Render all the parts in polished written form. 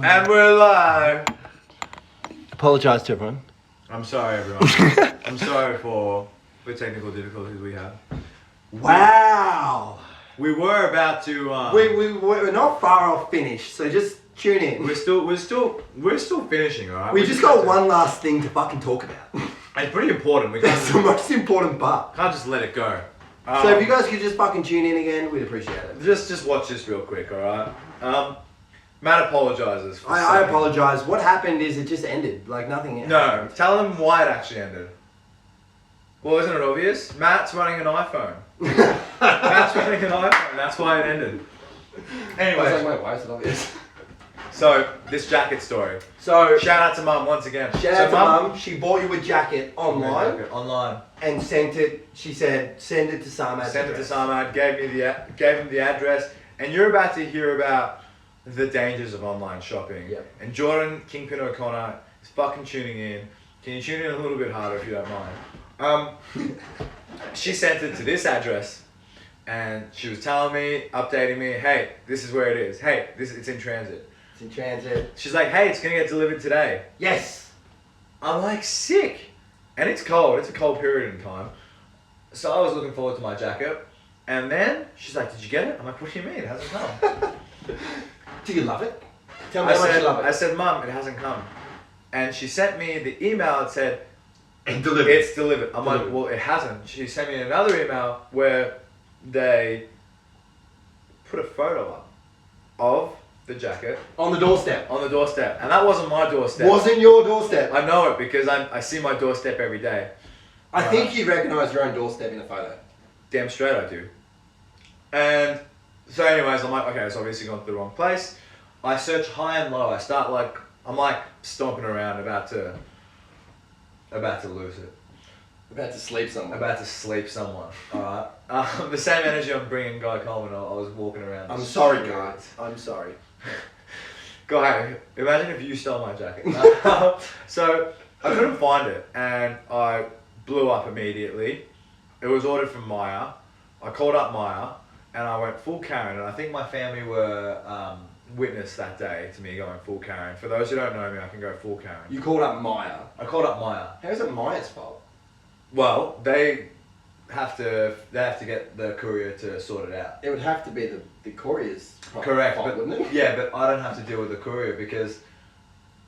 And we're live. Apologise to everyone. I'm sorry, everyone. I'm sorry for the technical difficulties we have. Wow. We were about to. We're not far off finish, so just tune in. We're still finishing, alright. We just got one last thing to fucking talk about. It's pretty important. We That's the most important part. can't just let it go. So if you guys could just fucking tune in again, we'd appreciate it. Just watch this real quick, alright. Matt apologises. I apologise. What happened is it just ended, like nothing. No, tell them why it actually ended. Well, isn't it obvious? Matt's running an iPhone. Matt's running an iPhone. That's why it ended. Anyway. I was like, wait, why is it obvious? So, this jacket story. So Shout out to Mum once again. Shout out to Mum. She bought you a jacket online. Online. And sent it. She said, send it to Sarmad. Sent it to Sarmad. Gave him the address. And you're about to hear about the dangers of online shopping. Yep. And Jordan Kingpin O'Connor is fucking tuning in. Can you tune in a little bit harder if you don't mind? She sent it to this address, and she was telling me, updating me, hey, this is where it is. Hey, it's in transit. It's in transit. She's like, hey, it's gonna get delivered today. Yes. I'm like, sick. And it's cold. It's a cold period in time. So I was looking forward to my jacket. And then she's like, did you get it? I'm like, what do you mean? It hasn't come. Do you love it? Tell me how much you love it. I said, Mum, it hasn't come. And she sent me the email that said, It's delivered. it's delivered. I'm like, well, it hasn't. She sent me another email where they put a photo up of the jacket On the doorstep. on the doorstep. And that wasn't my doorstep. Wasn't your doorstep. I know it because I see my doorstep every day. I think you recognise your own doorstep in the photo. Damn straight I do. And so anyways, I'm like, okay, it's obviously gone to the wrong place. I search high and low. I'm like stomping around about to lose it. About to sleep somewhere. About to sleep someone. Alright. The same energy I'm bringing Guy Coleman, I was walking around. I'm sorry, guys. I'm sorry. Guy, imagine if you stole my jacket. So I couldn't find it and I blew up immediately. It was ordered from Maya. I called up Maya and I went full Karen, and I think my family were witness that day to me going full Karen. For those who don't know me, I can go full Karen. You called up Maya. I called up Maya. How is it Maya's fault? Well, they have to get the courier to sort it out. It would have to be the courier's Correct, fault, but wouldn't it? yeah, but I don't have to deal with the courier because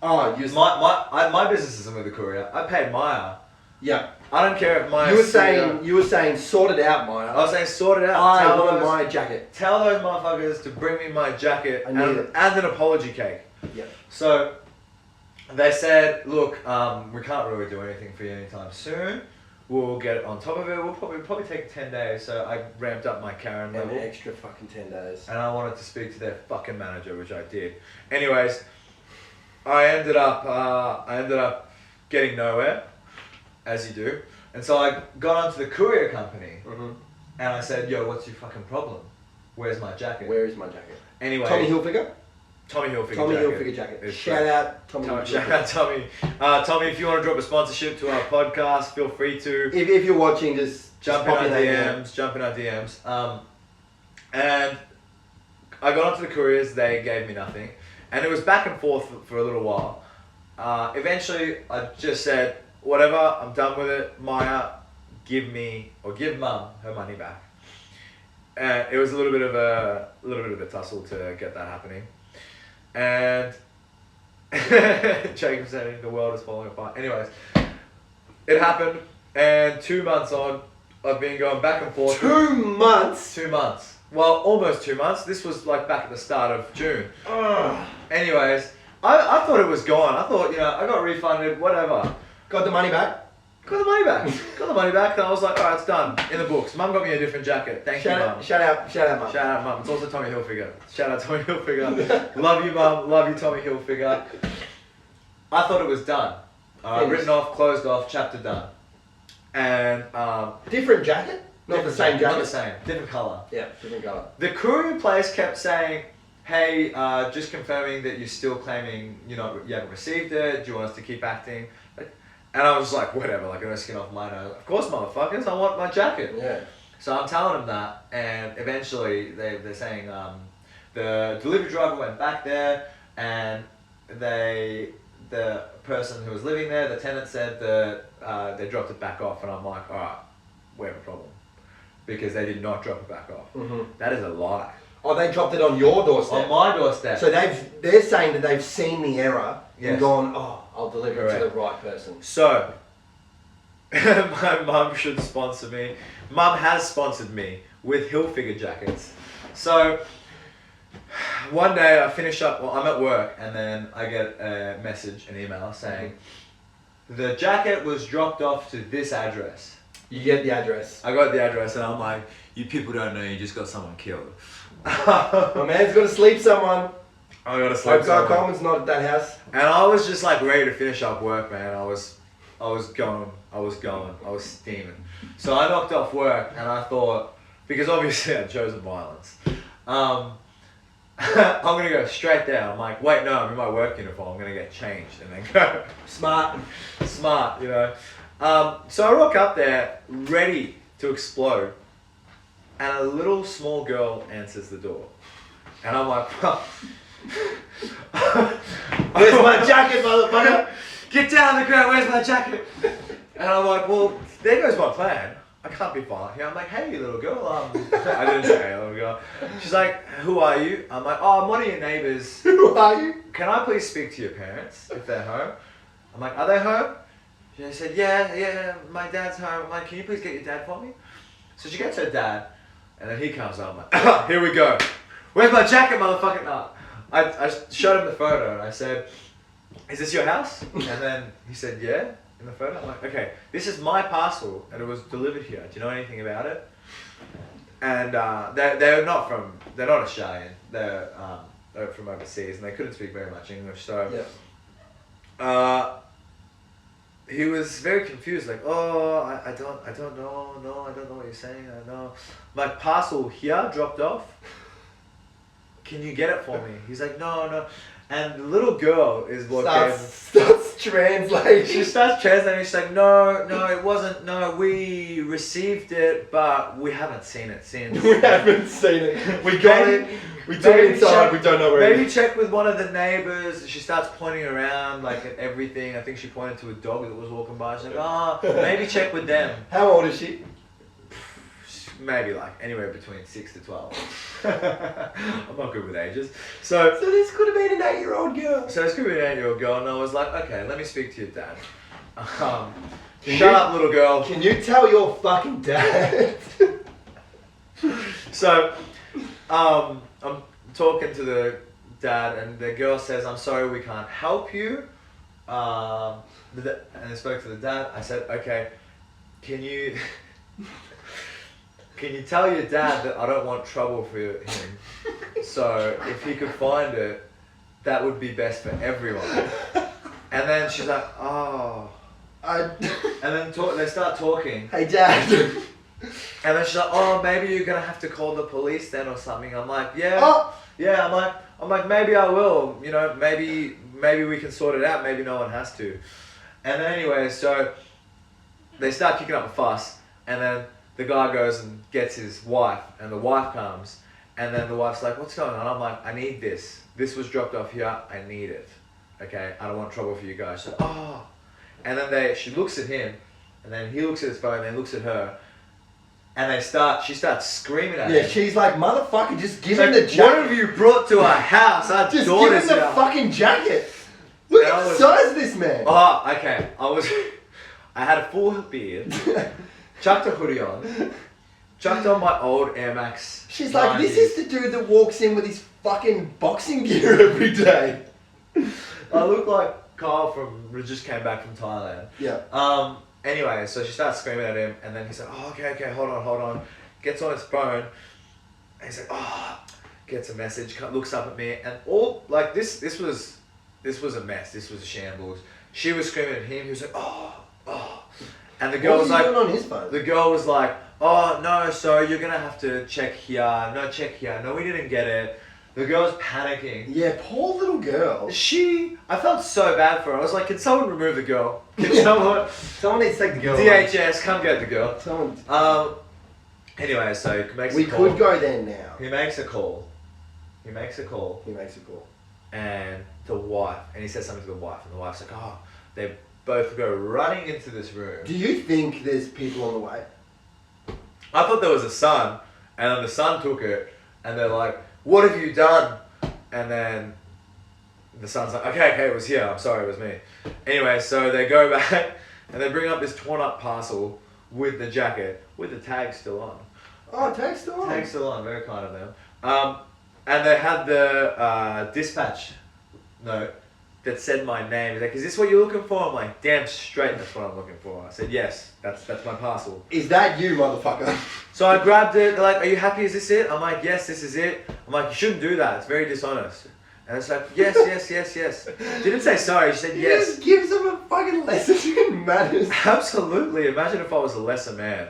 my business isn't with the courier. I paid Maya. Yeah. I don't care if Maya. You were saying sort it out, Maya. I was saying sort it out. I want my jacket. Tell those motherfuckers to bring me my jacket and an apology cake. Yeah. So they said, look, we can't really do anything for you anytime soon. We'll get it on top of it. We'll probably take 10 days. So I ramped up my Karen level. An extra fucking 10 days. And I wanted to speak to their fucking manager, which I did. Anyways, I ended up getting nowhere, as you do. And so I got onto the courier company, and I said, yo, what's your fucking problem? Where's my jacket? Where is my jacket? Anyway. Tommy Hilfiger? Tommy Hilfiger Tommy jacket. Hilfiger jacket. It's Shout out Tommy Hilfiger. Shout out Tommy. Tommy, if you want to drop a sponsorship to our podcast, feel free to. If you're watching, just jump in our DMs. And I got onto the couriers, they gave me nothing. And it was back and forth for a little while. Eventually, I just said, whatever, I'm done with it. Maya, give Mum her money back. And it was a little bit of a tussle to get that happening. And Jacob said the world is falling apart. Anyways, it happened, and 2 months on, I've been going back and forth. 2 months? 2 months. Well, almost 2 months. This was like back at the start of June. Anyways, I thought it was gone. I thought, I got refunded, whatever. Got the money back? Got the money back. And I was like, alright, it's done. In the books. Mum got me a different jacket. Thank you, Mum. Shout out, Mum. Shout out, Mum. It's also Tommy Hilfiger. Shout out, Tommy Hilfiger. Love you, Mum. Love you, Tommy Hilfiger. I thought it was done. Written off, closed off, chapter done. And different jacket? Not the same jacket? Not the same. Different colour. Yeah, different colour. The courier place kept saying, hey, just confirming that you're still claiming you haven't received it. Do you want us to keep acting? And I was like, whatever, like, no skin off my nose. Of course, motherfuckers, I want my jacket. Yeah. So I'm telling them that, and eventually they're saying the delivery driver went back there, and the person who was living there, the tenant said that they dropped it back off, and I'm like, all right, we have a problem, because they did not drop it back off. Mm-hmm. That is a lie. Oh, they dropped it on your doorstep. On my doorstep. So they're saying that they've seen the error and Yes. gone, oh, I'll deliver it Correct. to the right person. So, my mum should sponsor me. Mum has sponsored me with Hilfiger jackets. So, one day I finish up, well, I'm at work, and then I get a message, an email saying, the jacket was dropped off to this address. You get the address. I got the address, and I'm like, you people don't know, you just got someone killed. My man's got to sleep someone. I got to sleep Hope someone. Coleman's not at that house. And I was just like ready to finish up work, man. I was steaming. So I knocked off work, and I thought, because obviously I'd chosen violence, I'm gonna go straight there. I'm like, wait, no, I'm in my work uniform. I'm gonna get changed and then go. Smart, you know. So I rock up there, ready to explode, and a little small girl answers the door, and I'm like, Where's my jacket, motherfucker? Get down on the ground, where's my jacket? And I'm like, well, there goes my plan. I can't be violent here. I'm like, hey, little girl. I didn't say hey, little girl. She's like, who are you? I'm like, oh, I'm one of your neighbors. Who are you? Can I please speak to your parents if they're home? I'm like, are they home? She said, yeah, my dad's home. I'm like, can you please get your dad for me? So she gets her dad, and then he comes up. I'm like, here we go. Where's my jacket, motherfucker? No. I showed him the photo, and I said, is this your house? And then he said, yeah, in the photo. I'm like, okay, this is my parcel, and it was delivered here. Do you know anything about it? And they're not Australian. They're from overseas, and they couldn't speak very much English. So he was very confused, like, oh, I don't know, no, I don't know what you're saying. I know my parcel here dropped off. Can you get it for me? He's like, no. And the little girl is what starts translating. She starts translating. She's like, no, it wasn't. No, we received it, but we haven't seen it since. We haven't seen it. We got it. We took it inside. We don't know where it is. Maybe check with one of the neighbors. She starts pointing around like at everything. I think she pointed to a dog that was walking by. She's like, maybe check with them. How old is she? Maybe like anywhere between 6 to 12. I'm not good with ages. So this could have been an 8-year-old girl. So this could be an 8-year-old girl, and I was like, okay, let me speak to your dad. Shut up, little girl. Can you tell your fucking dad? So, I'm talking to the dad, and the girl says, I'm sorry, we can't help you. And I spoke to the dad. I said, okay, can you tell your dad that I don't want trouble for him? So if he could find it, that would be best for everyone. And then she's like, oh. And then they start talking. Hey, Dad. And then she's like, oh, maybe you're gonna have to call the police then or something. I'm like, yeah. Oh. Yeah, I'm like, maybe I will. You know, maybe we can sort it out. Maybe no one has to. And then anyway, so they start kicking up a fuss, and then the guy goes and gets his wife, and the wife comes, and then the wife's like, what's going on? I'm like, I need this. This was dropped off here. I need it. Okay? I don't want trouble for you guys. She's like, oh. And then she looks at him, and then he looks at his phone, and then looks at her, and she starts screaming at him. Yeah, she's like, motherfucker, just give She's him like, the jacket. what have you brought to our house? Our Just give daughter's him the here. fucking jacket. Look at the size of this man. Oh, okay. I had a full beard, chucked a hoodie on, chucked on my old Air Max. She's like, this is the dude that walks in with his fucking boxing gear every day. I look like Kyle who just came back from Thailand. Yeah. Anyway, so she starts screaming at him, and then he's like, oh, okay, hold on. Gets on his phone, and he's like, oh, gets a message, looks up at me, and all, like, this was a mess, this was a shambles. She was screaming at him, he was like, oh. And the girl was like, what was he doing on his phone? The girl was like, oh, no, so you're gonna have to check here, no, we didn't get it. The girl's panicking. Yeah, poor little girl. I felt so bad for her. I was like, can someone remove the girl? Can someone needs to take the girl. DHS, come get the girl. Someone. Anyway, so he makes we a call. could go there now. He makes a call. and the wife, and he says something to the wife, and the wife's like, oh, they both go running into this room. Do you think there's people on the way? I thought there was a son, and then the son took it, and they're like, what have you done? And then the son's like, okay, it was here, I'm sorry, it was me. Anyway, so they go back, and they bring up this torn up parcel with the jacket, with the tag still on. Oh, tag's still on. Tag's still on, very kind of them. And they had the dispatch note that said my name. He's like, is this what you're looking for? I'm like, damn straight, that's what I'm looking for. I said, yes, that's my parcel. Is that you, motherfucker? So I grabbed it. They're like, are you happy? Is this it? I'm like, yes, this is it. I'm like, you shouldn't do that. It's very dishonest. And it's like, yes. Didn't say sorry. She said You yes. just gives them a fucking lesson in manners. Absolutely. Imagine if I was a lesser man.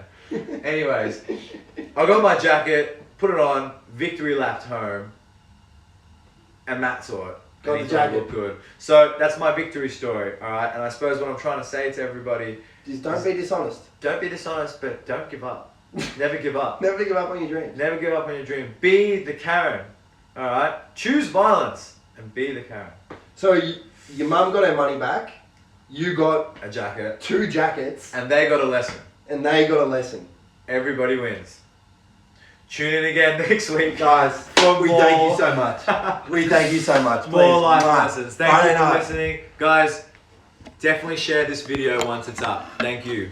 Anyways, I got my jacket, put it on, victory lapped home, and Matt saw it. Got and the he thought it jacket. looked good. So that's my victory story, alright? And I suppose what I'm trying to say to everybody, Just don't be dishonest. don't be dishonest, but don't give up. Never give up. Never give up on your dreams. Never give up on your dream. Be the Karen, alright? Choose violence and be the Karen. So your mum got her money back. You got A jacket. 2 jackets, And they got a lesson. and they got a lesson. Everybody wins. Tune in again next week. Guys, For we more- thank you so much. We thank you so much. More Please, life mwah. lessons. Thank Friday you for night. listening. Guys, definitely share this video once it's up. Thank you.